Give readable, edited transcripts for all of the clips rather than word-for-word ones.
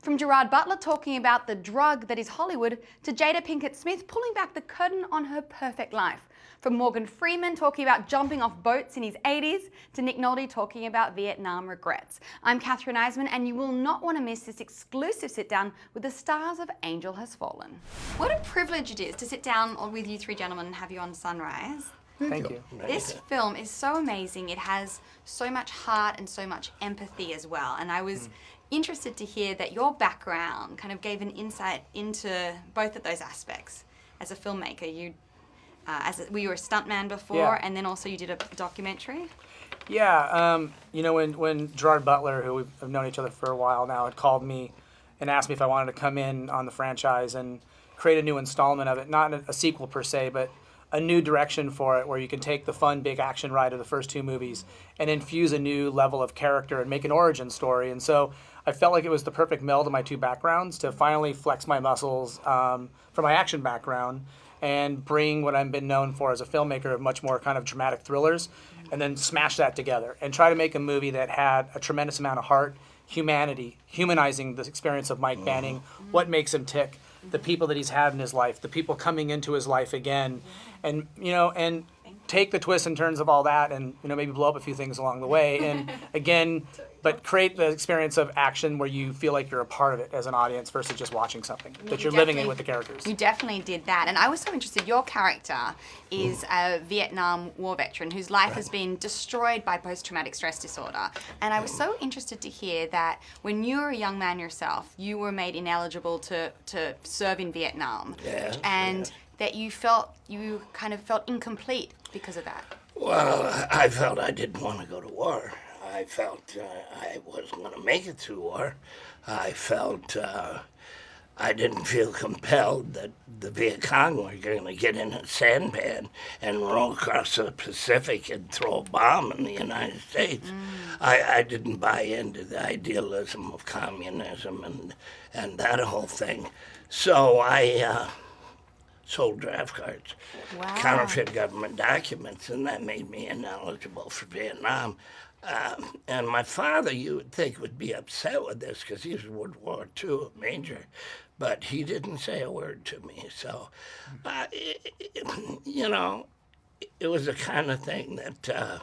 From Gerard Butler talking about the drug that is Hollywood to Jada Pinkett Smith pulling back the curtain on her perfect life. From Morgan Freeman talking about jumping off boats in his 80s to Nick Nolte talking about Vietnam regrets. I'm Kathryn Eisman, and you will not want to miss this exclusive sit-down with the stars of Angel Has Fallen. What a privilege it is to sit down with you three gentlemen and have you on Sunrise. Thank you. This film is so amazing. It has so much heart and so much empathy as well. And I was interested to hear that your background kind of gave an insight into both of those aspects. As a filmmaker, you were a stuntman before, and then also you did a documentary. Yeah, you know, when Gerard Butler, who we've known each other for a while now, had called me and asked me if I wanted to come in on the franchise and create a new installment of it, not a sequel per se, but a new direction for it where you can take the fun, big action ride of the first two movies and infuse a new level of character and make an origin story. And so I felt like it was the perfect meld of my two backgrounds to finally flex my muscles from my action background and bring what I've been known for as a filmmaker of much more kind of dramatic thrillers, and then smash that together and try to make a movie that had a tremendous amount of heart, humanity, humanizing the experience of Mike Banning, what makes him tick, the people that he's had in his life, the people coming into his life again, and and take the twists and turns of all that, and maybe blow up a few things along the way, and again, but create the experience of action where you feel like you're a part of it as an audience versus just watching something, that you're living in with the characters. You definitely did that, and I was so interested. Your character is a Vietnam War veteran whose life has been destroyed by post-traumatic stress disorder, and I was so interested to hear that when you were a young man yourself, you were made ineligible to serve in Vietnam, and that you kind of felt incomplete because of that. Well, I felt I didn't want to go to war. I felt I wasn't going to make it through war. I felt I didn't feel compelled that the Viet Cong were going to get in a sampan and roll across the Pacific and throw a bomb in the United States. I didn't buy into the idealism of communism and that whole thing. So I sold draft cards, counterfeit government documents, and that made me ineligible for Vietnam. And my father, you would think, would be upset with this because he was World War II major, but he didn't say a word to me. So, it was the kind of thing that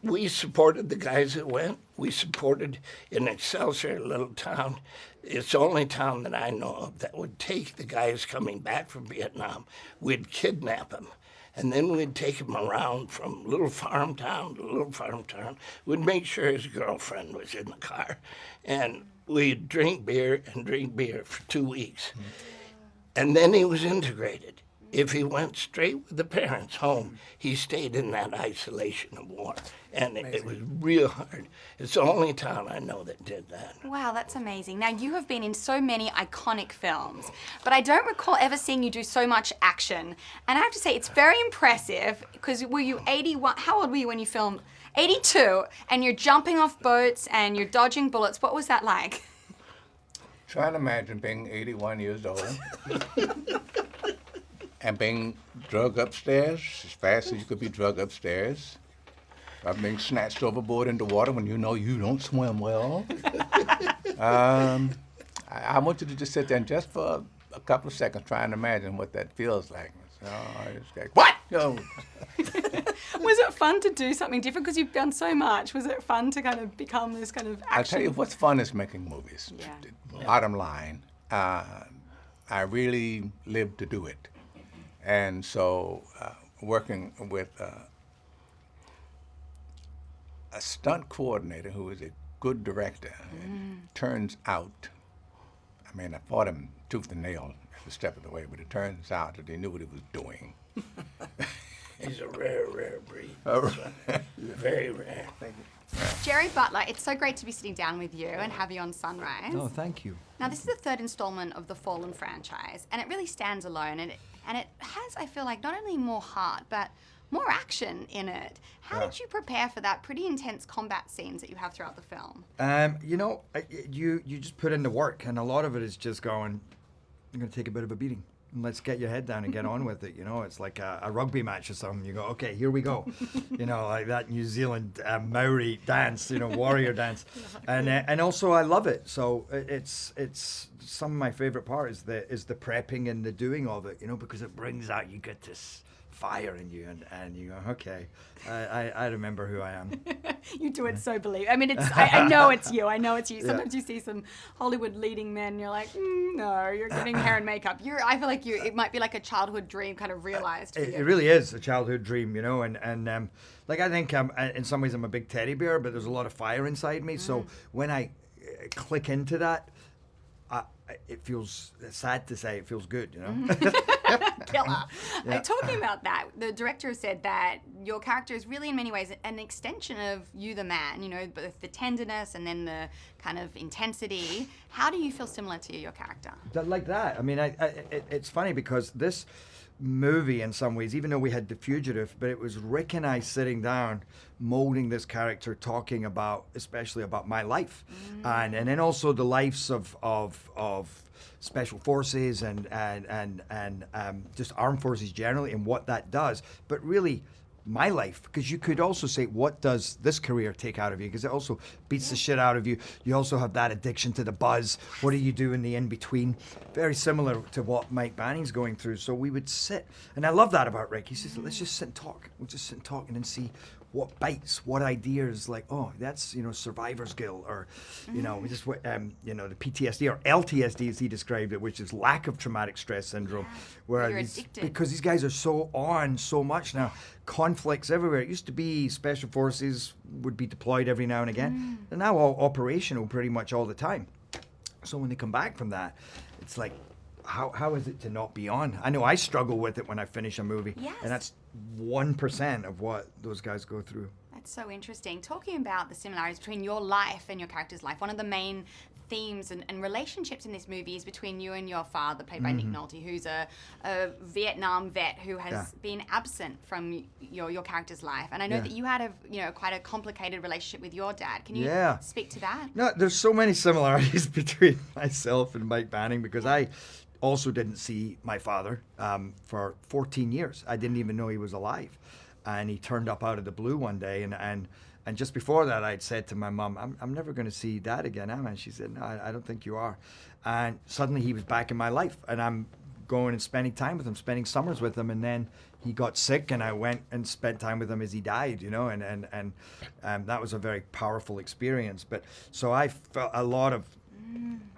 we supported the guys that went. We supported in Excelsior, a little town. It's the only town that I know of that would take the guys coming back from Vietnam. We'd kidnap them, and then we'd take him around from little farm town to little farm town. We'd make sure his girlfriend was in the car, and we'd drink beer for 2 weeks. And then he was integrated. If he went straight with the parents home, he stayed in that isolation of war. And it was real hard. It's the only town I know that did that. Wow, that's amazing. Now, you have been in so many iconic films, but I don't recall ever seeing you do so much action. And I have to say, it's very impressive, because were you 81? How old were you when you filmed? 82, and you're jumping off boats and you're dodging bullets. What was that like? Try to imagine being 81 years old and being drugged upstairs as fast as you could be drugged upstairs. I'm being snatched overboard into water when you know you don't swim well. I want you to just sit there and just for a couple of seconds try and imagine what that feels like. So I just go, what? Was it fun to do something different? Because you've done so much. Was it fun to kind of become this kind of action? I'll tell you what's fun is making movies. Bottom line, I really live to do it. And so working with a stunt coordinator who is a good director, it turns out, I mean, I fought him tooth and nail every step of the way, but it turns out that he knew what he was doing. He's a rare breed. Very rare. Thank you. Gerard Butler, it's so great to be sitting down with you and have you on Sunrise. Oh, thank you. Now, this is the third installment of the Fallen franchise, and it really stands alone, and it has, I feel like, not only more heart, but more action in it. How did you prepare for that pretty intense combat scenes that you have throughout the film? You just put in the work, and a lot of it is just going, I'm going to take a bit of a beating. and let's get your head down and get on with it. You know, it's like a rugby match or something. You go, okay, here we go. You know, like that New Zealand Maori dance, you know, warrior dance, and also I love it. So it's some of my favorite part is the prepping and the doing of it. You know, because it brings out, you get this fire in you, and you go, okay, I remember who I am. You do it so believe. I mean, it's. I know it's you. I know it's you. Sometimes you see some Hollywood leading men, you're like, no, you're getting hair and makeup. I feel like it might be like a childhood dream kind of realized. It really is a childhood dream, you know, and like I think in some ways I'm a big teddy bear, but there's a lot of fire inside me. So when I click into that, it feels sad to say, it feels good, you know. Killer. Talking about that, the director said that your character is really in many ways an extension of you, the man, you know, both the tenderness and then the kind of intensity. How do you feel similar to your character? Like that. I mean, it's funny because this movie in some ways, even though we had The Fugitive, but it was Rick and I sitting down molding this character, talking about, especially about my life, and then also the lives of special forces and just armed forces generally and what that does, but really my life, because you could also say, what does this career take out of you? Because it also beats the shit out of you. You also have that addiction to the buzz. What do you do in the in-between? Very similar to what Mike Banning's going through. So we would sit, and I love that about Rick. He says, let's just sit and talk. We'll just sit and talk and then see what bites, what ideas, like, oh, that's, you know, survivor's guilt, or, you know, just what, you know, the PTSD or LTSD as he described it, which is lack of traumatic stress syndrome, where you're addicted. because these guys are so on so much now, conflicts everywhere. It used to be special forces would be deployed every now and again. They're now all operational pretty much all the time. So when they come back from that, it's like, how is it to not be on? I know I struggle with it when I finish a movie, and that's 1% of what those guys go through. That's so interesting. Talking about the similarities between your life and your character's life, one of the main themes and relationships in this movie is between you and your father, played by Nick Nolte, who's a Vietnam vet who has been absent from your character's life. And I know that you had quite a complicated relationship with your dad. Can you speak to that? No, there's so many similarities between myself and Mike Banning, because I also didn't see my father for 14 years. I didn't even know he was alive. And he turned up out of the blue one day, and just before that, I'd said to my mom, I'm never going to see Dad again, am I? And she said, no, I don't think you are. And suddenly he was back in my life, and I'm going and spending time with him, spending summers with him, and then he got sick, and I went and spent time with him as he died, you know, and that was a very powerful experience. But so I felt a lot of,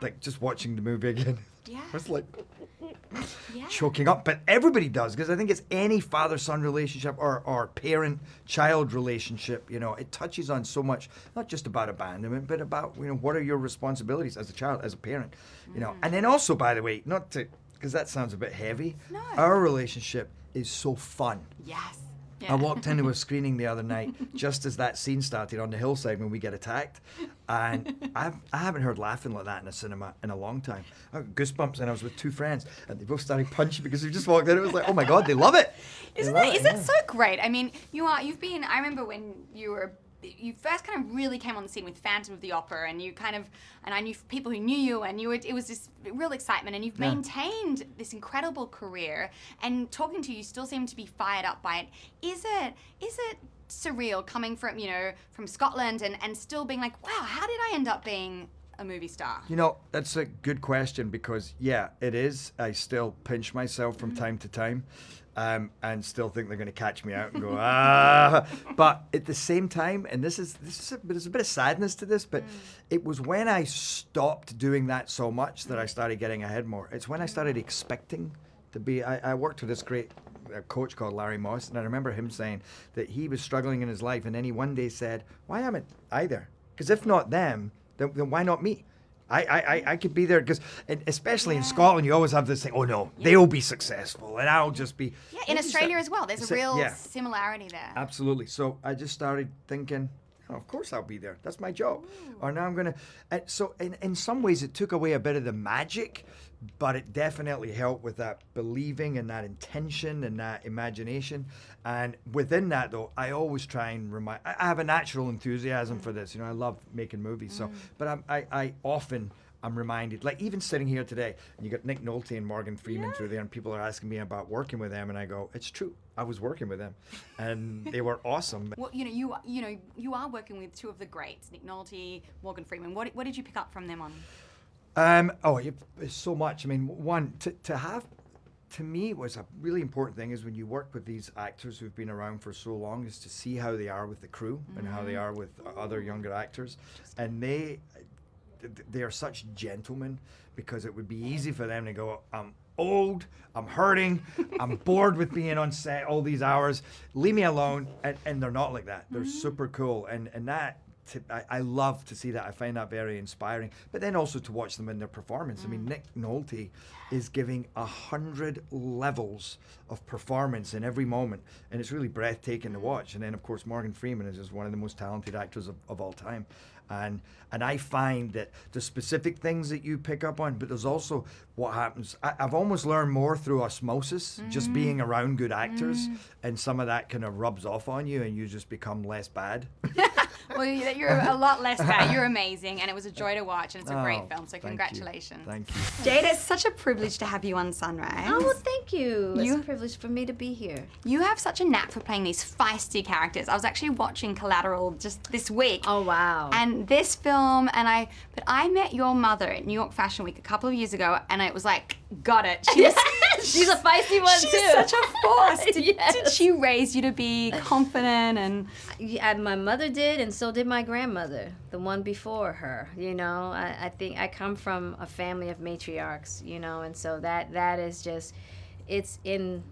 like, just watching the movie again. Yeah. I was like choking up, but everybody does, because I think it's any father-son relationship or parent-child relationship, you know, it touches on so much, not just about abandonment, but about, you know, what are your responsibilities as a child, as a parent, you know. And then also, by the way, not to, because that sounds a bit heavy, our relationship is so fun. Yes. I walked into a screening the other night just as that scene started on the hillside when we get attacked, and I haven't heard laughing like that in a cinema in a long time. I got goosebumps, and I was with two friends, and they both started punching because we just walked in. It was like, oh my God, they love it. Isn't it so great? I mean, I remember when you first kind of really came on the scene with Phantom of the Opera, and I knew people who knew you, and it was this real excitement, and you've maintained this incredible career, and talking to you still seem to be fired up by it. Is it surreal coming from Scotland and still being like, wow, how did I end up being a movie star? You know, that's a good question, because it is. I still pinch myself from time to time. And still think they're going to catch me out and go, But at the same time, and there's a bit of sadness to this, but it was when I stopped doing that so much that I started getting ahead more. It's when I started expecting to be, I worked with this great coach called Larry Moss, and I remember him saying that he was struggling in his life, and then he one day said, why haven't I there? Because if not them, then why not me? I could be there, because especially in Scotland, you always have this thing, oh no, they'll be successful and I'll just be. Yeah, in Australia as well, there's a real similarity there. Absolutely. So I just started thinking, oh, of course I'll be there. That's my job. Or now I'm going to. So in some ways it took away a bit of the magic, but it definitely helped with that believing and that intention and that imagination. And within that, though, I always try and I have a natural enthusiasm for this. You know, I love making movies. So, but I often I'm reminded, like even sitting here today, and you got Nick Nolte and Morgan Freeman through there, and people are asking me about working with them, and I go, it's true. I was working with them, and they were awesome. Well, you are working with two of the greats, Nick Nolte, Morgan Freeman. What did you pick up from them on? It's so much. I mean, one, to me, it was a really important thing is when you work with these actors who've been around for so long is to see how they are with the crew and how they are with other younger actors. And they are such gentlemen, because it would be easy for them to go, I'm old, I'm hurting, I'm bored with being on set all these hours, leave me alone. And they're not like that. They're super cool. And that, I love to see that. I find that very inspiring. But then also to watch them in their performance. I mean, Nick Nolte is giving 100 levels of performance in every moment, and it's really breathtaking to watch. And then, of course, Morgan Freeman is just one of the most talented actors of all time. And I find that the specific things that you pick up on, but there's also what happens. I've almost learned more through osmosis, just being around good actors, and some of that kind of rubs off on you, and you just become less bad. Well, you're a lot less bad. You're amazing, and it was a joy to watch, and it's a great film, so congratulations. Thank you. Jada, it's such a privilege to have you on Sunrise. Oh, well, thank you. It's a privilege for me to be here. You have such a knack for playing these feisty characters. I was actually watching Collateral just this week. Oh, wow. And this film, but I met your mother at New York Fashion Week a couple of years ago, and it was like, got it. She was, She's a feisty one, too. She's such a force. Yes. Did she raise you to be confident and... Yeah, my mother did, and so did my grandmother, the one before her. You know, I think I come from a family of matriarchs, you know, and so that is just, it's in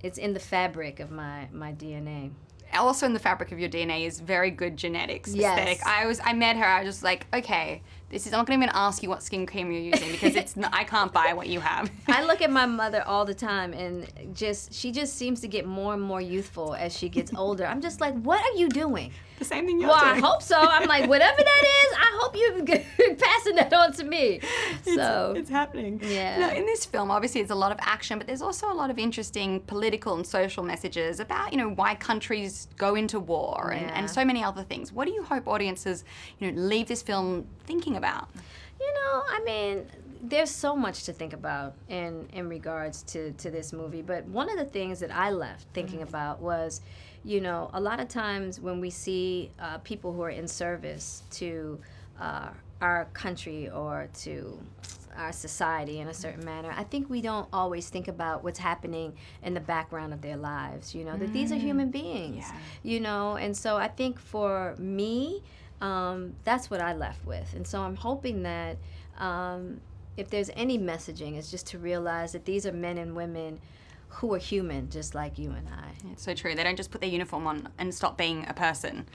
the fabric of my DNA. Also in the fabric of your DNA is very good genetics. Yes. Aesthetic. I met her, I was just like, okay, I'm not going to even ask you what skin cream you're using because I can't buy what you have. I look at my mother all the time, and she just seems to get more and more youthful as she gets older. I'm just like, what are you doing? The same thing you're doing. doing. I hope so. I'm like, whatever that is, I hope you're passing that on to me. So it's happening. Yeah. Now, in this film, obviously, it's a lot of action, but there's also a lot of interesting political and social messages about, why countries go into war and so many other things. What do you hope audiences, leave this film thinking about? I mean, there's so much to think about in regards to this movie, but one of the things that I left thinking about was, a lot of times when we see people who are in service to our country or to our society in a certain manner, I think we don't always think about what's happening in the background of their lives, that these are human beings, and so I think for me, that's what I left with. And so I'm hoping that if there's any messaging, it's just to realize that these are men and women who are human, just like you and I. It's so true. They don't just put their uniform on and stop being a person,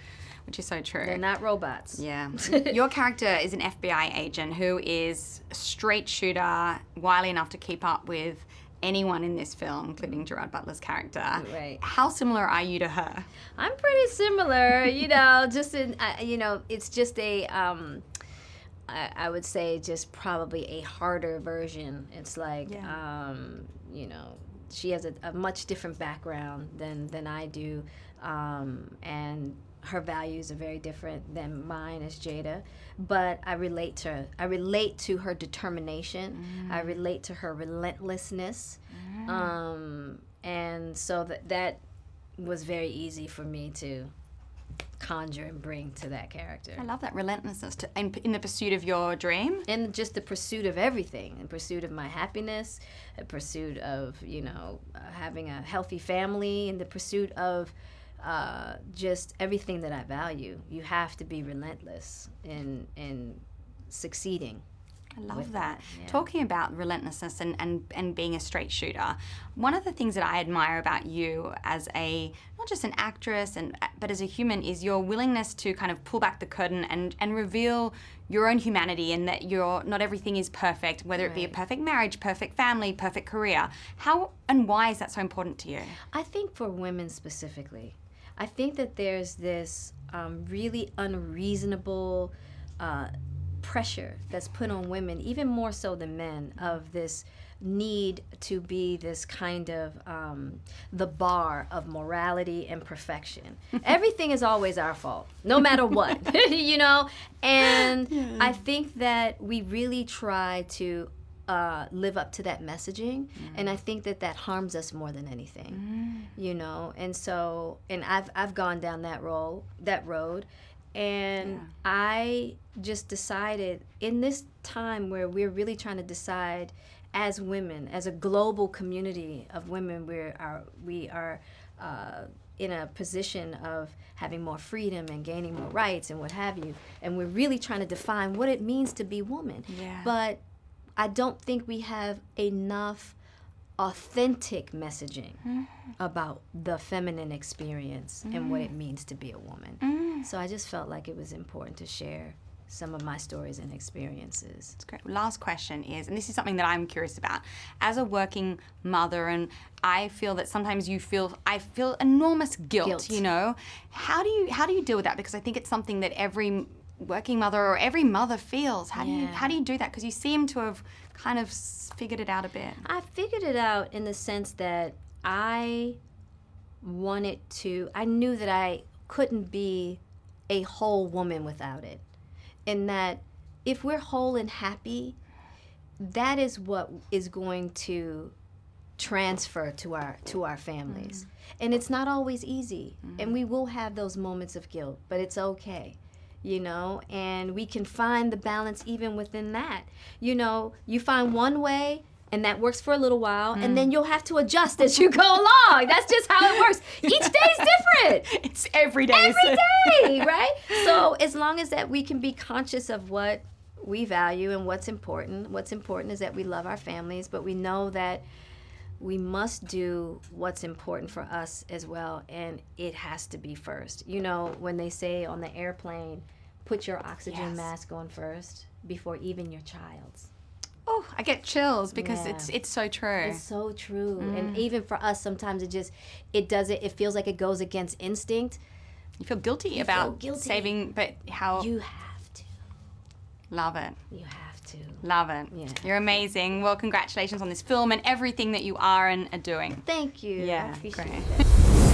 which is so true. They're not robots. Yeah. Your character is an FBI agent who is a straight shooter, wily enough to keep up with anyone in this film, including Gerard Butler's character. Right. How similar are you to her? I'm pretty similar, just in, it's just a, I would say just probably a harder version. It's like, she has a much different background than I do, and her values are very different than mine as Jada, but I relate to her determination. I relate to her relentlessness, and so that was very easy for me to conjure and bring to that character. I love that relentlessness in the pursuit of your dream. And just the pursuit of everything, in pursuit of my happiness, in pursuit of, having a healthy family, in the pursuit of just everything that I value. You have to be relentless in succeeding. I love that. Yeah. Talking about relentlessness and being a straight shooter, one of the things that I admire about you as not just an actress but as a human is your willingness to kind of pull back the curtain and reveal your own humanity, and that not everything is perfect, whether it be a perfect marriage, perfect family, perfect career. How and why is that so important to you? I think for women specifically, I think that there's this really unreasonable pressure that's put on women, even more so than men, of this need to be this kind of the bar of morality and perfection. Everything is always our fault, no matter what, you know? And I think that we really try to live up to that messaging, and I think that that harms us more than anything, you know? And so, and I've gone down that road, and I just decided in this time where we're really trying to decide as women, as a global community of women, we are in a position of having more freedom and gaining more rights and what have you, and we're really trying to define what it means to be woman. But I don't think we have enough authentic messaging about the feminine experience and what it means to be a woman. So I just felt like it was important to share some of my stories and experiences. That's great. Last question is, and this is something that I'm curious about, as a working mother, and I feel that sometimes I feel enormous guilt, you know. How do you deal with that? Because I think it's something that every working mother or every mother feels. How do you do that? Because you seem to have kind of figured it out a bit. I figured it out in the sense that I knew that I couldn't be a whole woman without it. And that if we're whole and happy, that is what is going to transfer to our families. And it's not always easy. And we will have those moments of guilt, but it's okay. You know, and we can find the balance even within that. You know, you find one way and that works for a little while, and then you'll have to adjust as you go along. That's just how it works. Each day is different. It's every day. Every day, right? So as long as that we can be conscious of what we value and what's important is that we love our families, but we know that we must do what's important for us as well, and it has to be first. You know, when they say on the airplane, put your oxygen mask on first before even your child's. Oh, I get chills because it's so true. It's so true. And even for us, sometimes it feels like it goes against instinct. You feel guilty about saving, but how... You have to. Love it. You have to. Love it. Yeah. You're amazing. Well, congratulations on this film and everything that you are and are doing. Thank you. Yeah, I appreciate great. that.